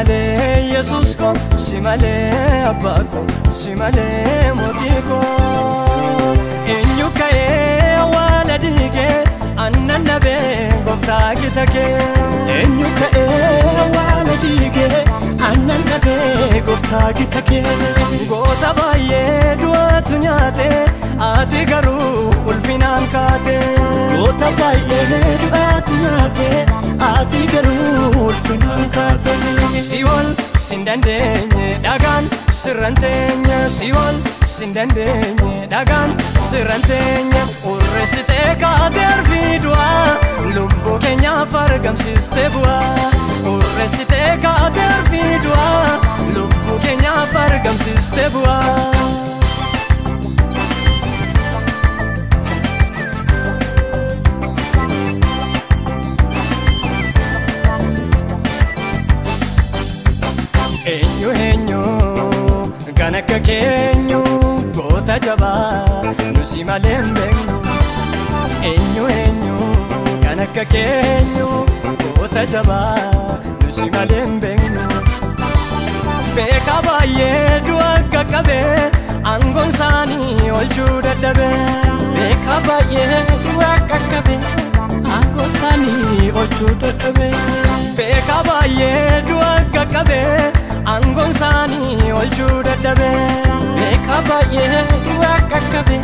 simale Jesus ko simale abba ko simale moti ko enyu kae wala dige annan nabe gofta kitake enyu kae wala dige annan nabe gofta kitake gota baye duat nyate ati garu ulfinan kate gota baye duat nyate ati garu ulfinan kate siwal sindandenye dagan sirantenya siwal sindandenye dagan sirantenya urresite kader vidwa lubbu kenya fargam sistebwa urresite kader vidwa lubbu kenya fargam sistebwa enyo ganaka kenyo gota jaba nusi malembenyo enyo ganaka kenyo gota jaba nusi malembenyo beka baye duaga kabe angon sani oljuda dabe beka baye duaga kabe angon sani oljuda dabe beka baye duaga kabe angon sani oljuda dabe beka baye duaga kabe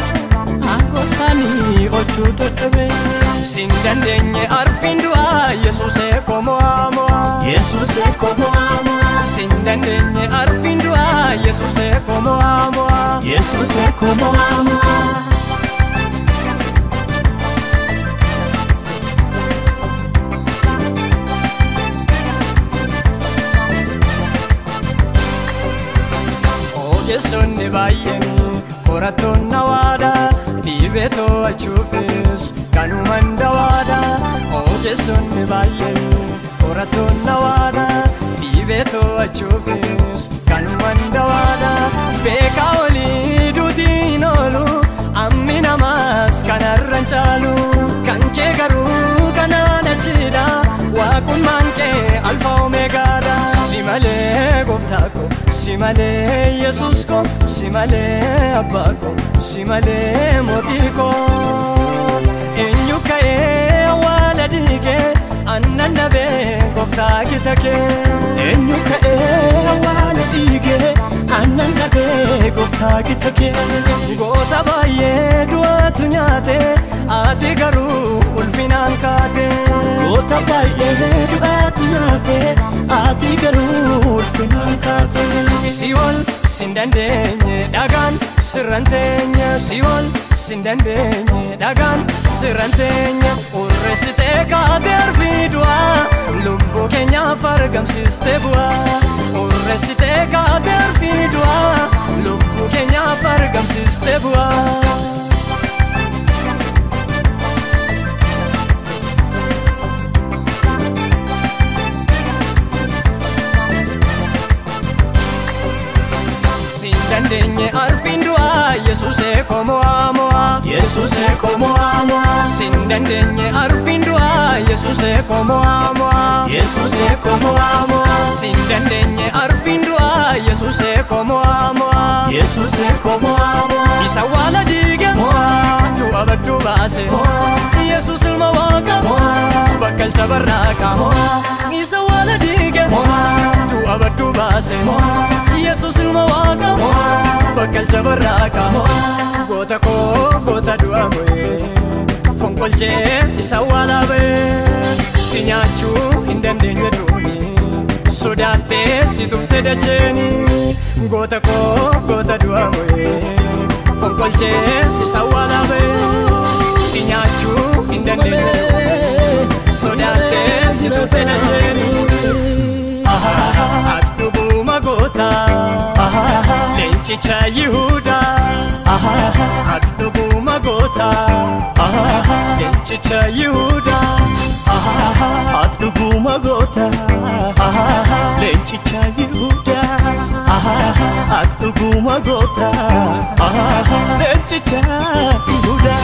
angon sani oljuda dabe sindandenye arfindua Yesuse como amo Yesuse como amo sindandenye arfindua Yesuse como amo Yesuse como amo Sonne bayeni koraton nawada dibeto achufis kanuman dawada oje sonne bayeni koraton nawada dibeto achufis kanuman dawada beka oli dutinolu amina mas kanarranchalu kanke garu kanana chida wakun manke alfa omega simale goftako simale Jesus ko simale abba ko simale moti ko enyu kae wala dige annan nabe gofta kitake enyu kae wala dige annan nabe gofta kitake gota baye duat nyate ati garu ulfinan kate gota baye duat nyate ati garu ulfinan kate siwal sindandenye dagan sirantenya siwal sindandenye dagan sirantenya urresite kader vidwa lubbu kenya fargam sistebwa urresite kader vidwa lubbu kenya fargam sistebwa sindandenye arfindua Yesuse como amo Yesuse como amo sindandenye arfindua Yesuse como amo Yesuse como amo sindandenye arfindua Yesuse como amo Yesuse como amo isa wala dige tu abadu base Jesus ilmawaka bakal tabaraka isa wala dige tu abadu base Jesus ilmawaka bakal tabaraka gota ko gota duamwe fonkolje isa wala be sinyachu indendenye duni sodate situfte dacheni gota ko gota duamwe fonkolje isa wala be sinyachu indendenye sodate situfte dacheni atdubu magota lenchicha Yehuda atdubu magota lenchicha Yehuda atdubu magota lenchicha Yehuda atdubu magota lenchicha Yehuda